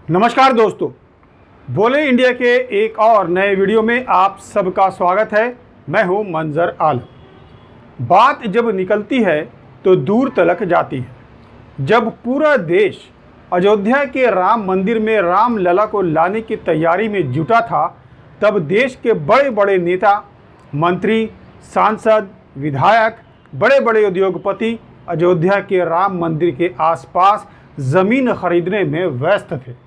नमस्कार दोस्तों, बोले इंडिया के एक और नए वीडियो में आप सबका स्वागत है। मैं हूं मंजर आलम। बात जब निकलती है तो दूर तलक जाती है। जब पूरा देश अयोध्या के राम मंदिर में राम लला को लाने की तैयारी में जुटा था, तब देश के बड़े बड़े नेता, मंत्री, सांसद, विधायक, बड़े बड़े उद्योगपति अयोध्या के राम मंदिर के आसपास ज़मीन खरीदने में व्यस्त थे।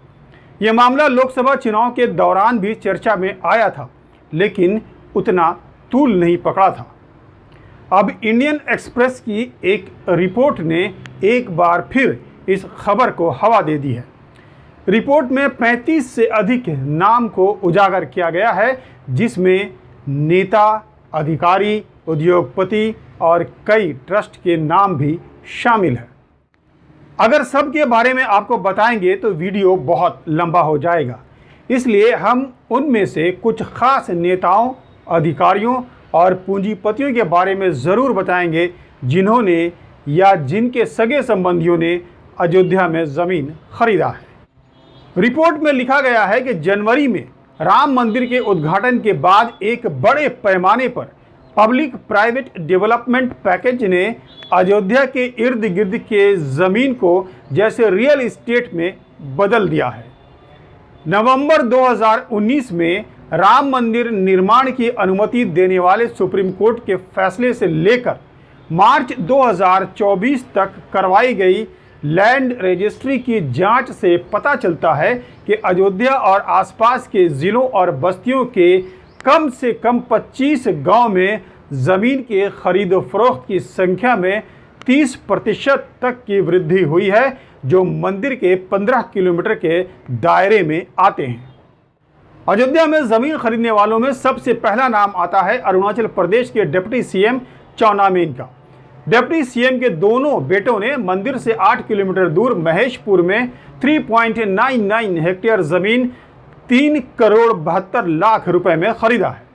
यह मामला लोकसभा चुनाव के दौरान भी चर्चा में आया था, लेकिन उतना तूल नहीं पकड़ा था। अब इंडियन एक्सप्रेस की एक रिपोर्ट ने एक बार फिर इस खबर को हवा दे दी है। रिपोर्ट में 35 से अधिक नाम को उजागर किया गया है, जिसमें नेता, अधिकारी, उद्योगपति और कई ट्रस्ट के नाम भी शामिल हैं। अगर सब के बारे में आपको बताएंगे तो वीडियो बहुत लंबा हो जाएगा, इसलिए हम उनमें से कुछ खास नेताओं, अधिकारियों और पूंजीपतियों के बारे में ज़रूर बताएंगे, जिन्होंने या जिनके सगे संबंधियों ने अयोध्या में ज़मीन खरीदा है। रिपोर्ट में लिखा गया है कि जनवरी में राम मंदिर के उद्घाटन के बाद एक बड़े पैमाने पर पब्लिक प्राइवेट डेवलपमेंट पैकेज ने अयोध्या के इर्द गिर्द के ज़मीन को जैसे रियल इस्टेट में बदल दिया है। नवंबर 2019 में राम मंदिर निर्माण की अनुमति देने वाले सुप्रीम कोर्ट के फैसले से लेकर मार्च 2024 तक करवाई गई लैंड रजिस्ट्री की जांच से पता चलता है कि अयोध्या और आसपास के ज़िलों और बस्तियों के कम से कम 25 गांव में ज़मीन के खरीद फरोख्त की संख्या में 30% तक की वृद्धि हुई है, जो मंदिर के 15 किलोमीटर के दायरे में आते हैं। अयोध्या में ज़मीन खरीदने वालों में सबसे पहला नाम आता है अरुणाचल प्रदेश के डिप्टी सीएम चाउना मेन का। डिप्टी सीएम के दोनों बेटों ने मंदिर से 8 किलोमीटर दूर महेशपुर में 3.99 हेक्टेयर ज़मीन 3,72,00,000 रुपए में खरीदा है।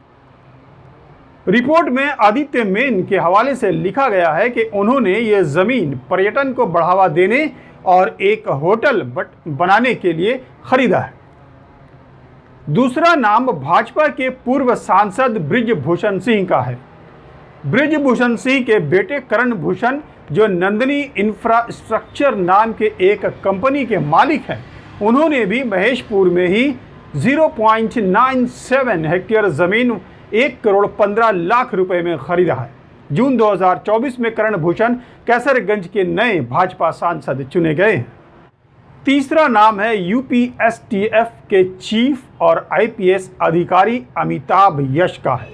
रिपोर्ट में आदित्य मेन के हवाले से लिखा गया है कि उन्होंने ये ज़मीन पर्यटन को बढ़ावा देने और एक होटल बनाने के लिए खरीदा है। दूसरा नाम भाजपा के पूर्व सांसद बृजभूषण सिंह का है। बृजभूषण सिंह के बेटे करण भूषण, जो नंदिनी इंफ्रास्ट्रक्चर नाम के एक कंपनी के मालिक हैं, उन्होंने भी महेशपुर में ही 0.97 हेक्टेयर ज़मीन 1,15,00,000 रुपए में खरीदा है। जून 2024 में करण भूषण कैसरगंज के नए भाजपा सांसद चुने गए हैं। तीसरा नाम है यूपीएसटीएफ के चीफ और आईपीएस अधिकारी अमिताभ यश का है।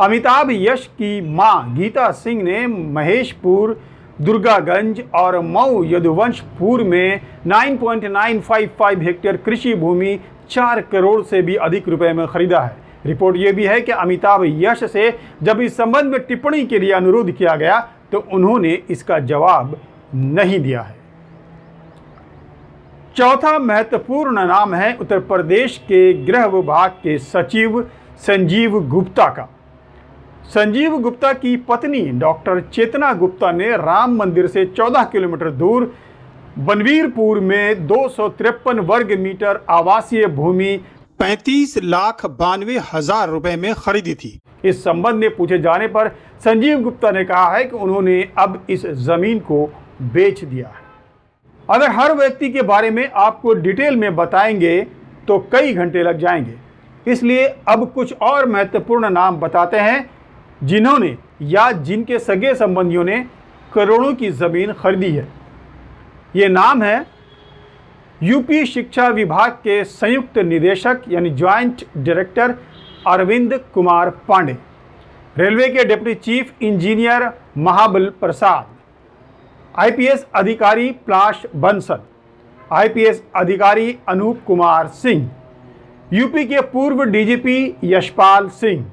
अमिताभ यश की मां गीता सिंह ने महेशपुर, दुर्गागंज और मऊ यदुवंशपुर में 9.955 हेक्टेयर कृषि भूमि 4 करोड़ से भी अधिक रुपए में खरीदा है। रिपोर्ट ये भी है कि अमिताभ यश से जब इस संबंध में टिप्पणी के लिए अनुरोध किया गया तो उन्होंने इसका जवाब नहीं दिया है। चौथा महत्वपूर्ण नाम है उत्तर प्रदेश के गृह विभाग के सचिव संजीव गुप्ता का। संजीव गुप्ता की पत्नी डॉक्टर चेतना गुप्ता ने राम मंदिर से 14 किलोमीटर दूर बनवीरपुर में 253 वर्ग मीटर आवासीय भूमि 35,92,000 रुपए में खरीदी थी। इस संबंध में पूछे जाने पर संजीव गुप्ता ने कहा है कि उन्होंने अब इस जमीन को बेच दिया है। अगर हर व्यक्ति के बारे में आपको डिटेल में बताएंगे तो कई घंटे लग जाएंगे, इसलिए अब कुछ और महत्वपूर्ण नाम बताते हैं जिन्होंने या जिनके सगे संबंधियों ने करोड़ों की ज़मीन खरीदी है। ये नाम है यूपी शिक्षा विभाग के संयुक्त निदेशक यानी joint director Arvind Kumar Pandey, railway के deputy chief engineer Mahabal Prasad, IPS अधिकारी पलाश बंसल, आईपीएस अधिकारी अनूप कुमार सिंह, यूपी के पूर्व डीजीपी यशपाल सिंह,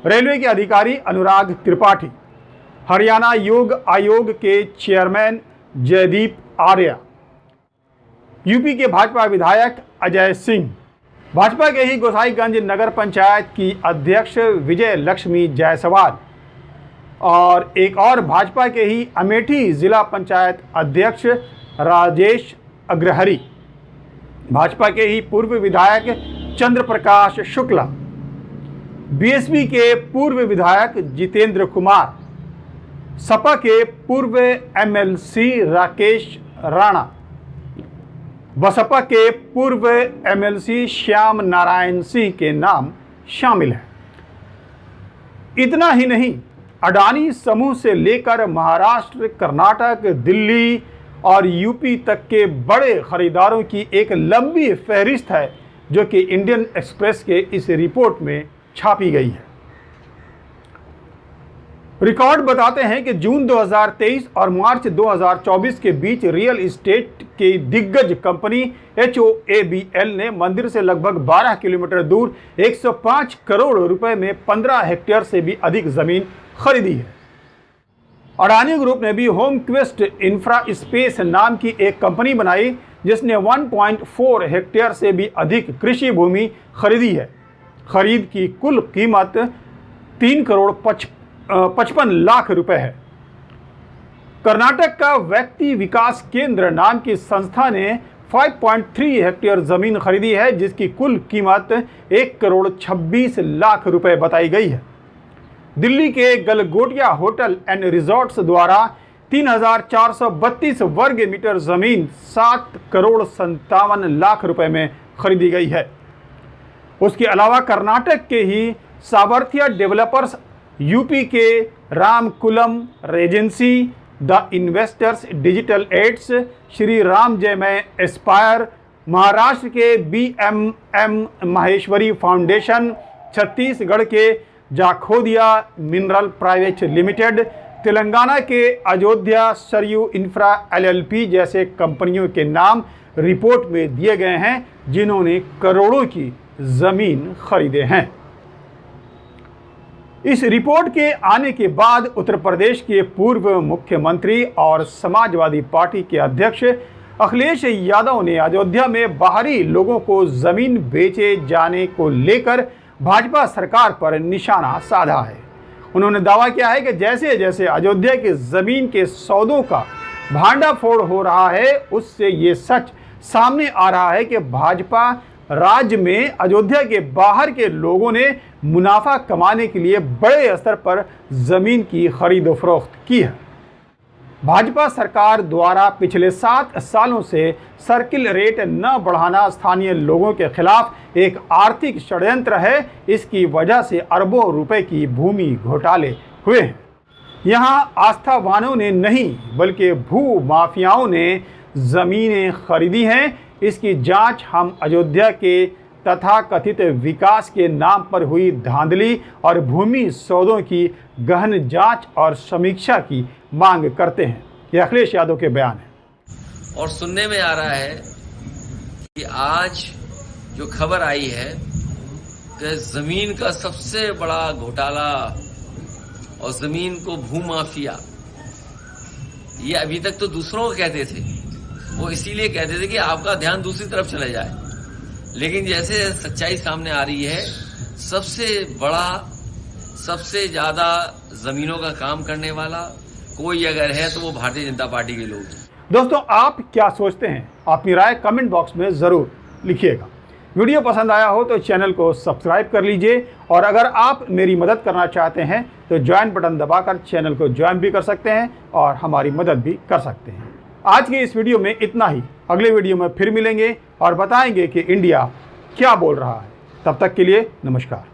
रेलवे के अधिकारी अनुराग त्रिपाठी, हरियाणा योग आयोग के चेयरमैन जयदीप आर्या, यूपी के भाजपा विधायक अजय सिंह, भाजपा के ही गोसाईगंज नगर पंचायत की अध्यक्ष विजय लक्ष्मी जायसवाल और एक और भाजपा के ही अमेठी जिला पंचायत अध्यक्ष राजेश अग्रहरी, भाजपा के ही पूर्व विधायक चंद्र प्रकाश शुक्ला, बीएसपी के पूर्व विधायक जितेंद्र कुमार, सपा के पूर्व एमएलसी राकेश राणा, बसपा के पूर्व एमएलसी श्याम नारायण सिंह के नाम शामिल हैं। इतना ही नहीं, अडानी समूह से लेकर महाराष्ट्र, कर्नाटक, दिल्ली और यूपी तक के बड़े खरीदारों की एक लंबी फहरिस्त है जो कि इंडियन एक्सप्रेस के इस रिपोर्ट में छापी गई है। रिकॉर्ड बताते हैं कि जून 2023 और मार्च 2024 के बीच रियल एस्टेट की दिग्गज कंपनी HOABL ने मंदिर से लगभग 12 किलोमीटर दूर 105 करोड़ रुपए में 15 हेक्टेयर से भी अधिक जमीन खरीदी है। अडानी ग्रुप ने भी होम क्वेस्ट इंफ्रा स्पेस नाम की एक कंपनी बनाई जिसने 1.4 हेक्टेयर से भी अधिक कृषि भूमि खरीदी है। खरीद की कुल कीमत 3 करोड़ 55 लाख रुपए है। कर्नाटक का व्यक्ति विकास केंद्र नाम की संस्था ने 5.3 हेक्टेयर जमीन खरीदी है जिसकी कुल कीमत 1 करोड़ 26 लाख रुपए बताई गई है। दिल्ली के गलगोटिया होटल एंड रिजॉर्ट्स द्वारा 3,432 वर्ग मीटर जमीन 7 करोड़ 57 लाख रुपए में खरीदी गई है। उसके अलावा कर्नाटक के ही सावर्थिया डेवलपर्स, यूपी के Ramkulam regency, the investors digital ads, Shri Ram Jaymay aspire, Maharashtra के BMM माहेश्वरी फाउंडेशन, छत्तीसगढ़ के Jakhodia mineral private limited, Telangana के अयोध्या सरयू इंफ्रा LLP जैसे कंपनियों के नाम रिपोर्ट में दिए गए हैं जिन्होंने करोड़ों की जमीन खरीदे हैं। इस रिपोर्ट के आने के बाद उत्तर प्रदेश के पूर्व मुख्यमंत्री और समाजवादी पार्टी के अध्यक्ष अखिलेश यादव ने अयोध्या में बाहरी लोगों को जमीन बेचे जाने को लेकर भाजपा सरकार पर निशाना साधा है। उन्होंने दावा किया है कि जैसे जैसे अयोध्या की जमीन के सौदों का भांडाफोड़ हो रहा है उससे ये सच सामने आ रहा है कि भाजपा राज्य में अयोध्या के बाहर के लोगों ने मुनाफा कमाने के लिए बड़े स्तर पर जमीन की खरीद फरोख्त की है। भाजपा सरकार द्वारा पिछले 7 सालों से सर्किल रेट न बढ़ाना स्थानीय लोगों के खिलाफ एक आर्थिक षड्यंत्र है। इसकी वजह से अरबों रुपए की भूमि घोटाले हुए हैं। यहाँ आस्थावानों ने नहीं बल्कि भू माफियाओं ने जमीनें खरीदी हैं। इसकी जांच हम अयोध्या के तथाकथित विकास के नाम पर हुई धांधली और भूमि सौदों की गहन जांच और समीक्षा की मांग करते हैं। यह अखिलेश यादव के बयान है। और सुनने में आ रहा है कि आज जो खबर आई है कि जमीन का सबसे बड़ा घोटाला और जमीन को भूमाफिया, ये अभी तक तो दूसरों को कहते थे, वो इसीलिए कहते थे कि आपका ध्यान दूसरी तरफ चले जाए, लेकिन जैसे सच्चाई सामने आ रही है, सबसे बड़ा, सबसे ज्यादा जमीनों का काम करने वाला कोई अगर है तो वो भारतीय जनता पार्टी के लोग हैं। दोस्तों, आप क्या सोचते हैं? अपनी राय कमेंट बॉक्स में ज़रूर लिखिएगा। वीडियो पसंद आया हो तो चैनल को सब्सक्राइब कर लीजिए और अगर आप मेरी मदद करना चाहते हैं तो ज्वाइन बटन दबाकर चैनल को ज्वाइन भी कर सकते हैं और हमारी मदद भी कर सकते हैं। आज के इस वीडियो में इतना ही। अगले वीडियो में फिर मिलेंगे और बताएंगे कि इंडिया क्या बोल रहा है। तब तक के लिए नमस्कार।